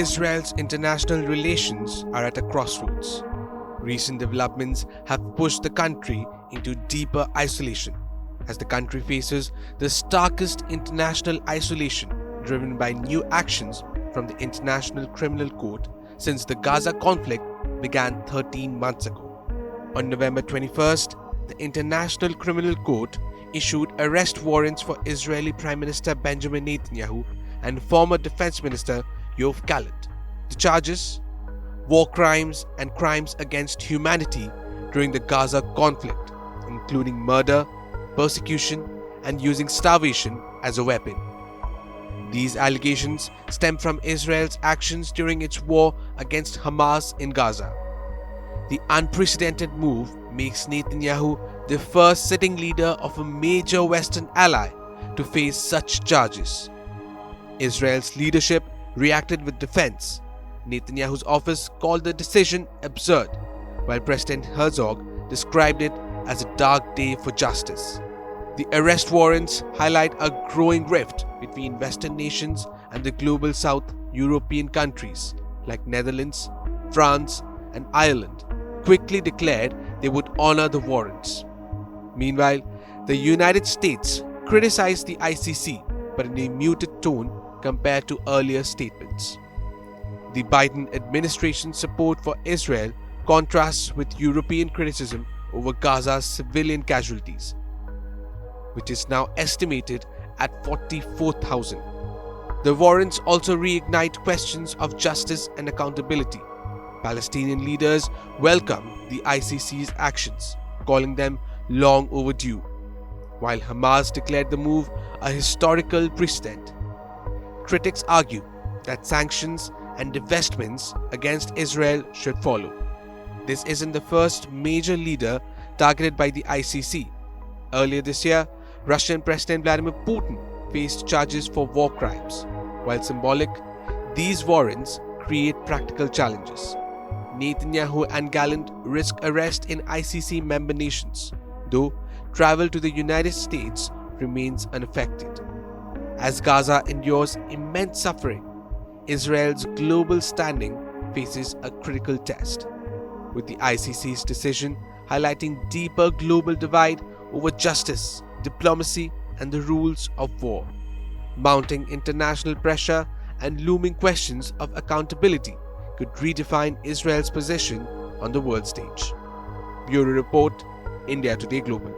Israel's international relations are at a crossroads. Recent developments have pushed the country into deeper isolation, as the country faces the starkest international isolation driven by new actions from the International Criminal Court since the Gaza conflict began 13 months ago. On November 21st, the International Criminal Court issued arrest warrants for Israeli Prime Minister Benjamin Netanyahu and former Defense Minister Yoav Gallant. The charges: war crimes and crimes against humanity during the Gaza conflict, including murder, persecution, and using starvation as a weapon. These allegations stem from Israel's actions during its war against Hamas in Gaza. The unprecedented move makes Netanyahu the first sitting leader of a major Western ally to face such charges. Israel's leadership reacted with defense. Netanyahu's office called the decision absurd, while President Herzog described it as a dark day for justice. The arrest warrants highlight a growing rift between Western nations and the global South European countries like Netherlands, France, and Ireland quickly declared they would honor the warrants. Meanwhile, the United States criticized the ICC, but in a muted tone compared to earlier statements. The Biden administration's support for Israel contrasts with European criticism over Gaza's civilian casualties, which is now estimated at 44,000. The warrants also reignite questions of justice and accountability. Palestinian leaders welcome the ICC's actions, calling them long overdue, while Hamas declared the move a historical precedent. Critics argue that sanctions and divestments against Israel should follow. This isn't the first major leader targeted by the ICC. Earlier this year, Russian President Vladimir Putin faced charges for war crimes. While symbolic, these warrants create practical challenges. Netanyahu and Gallant risk arrest in ICC member nations, though travel to the United States remains unaffected. As Gaza endures immense suffering, Israel's global standing faces a critical test, with the ICC's decision highlighting deeper global divide over justice, diplomacy, and the rules of war. Mounting international pressure and looming questions of accountability could redefine Israel's position on the world stage. Bureau Report, India Today Global.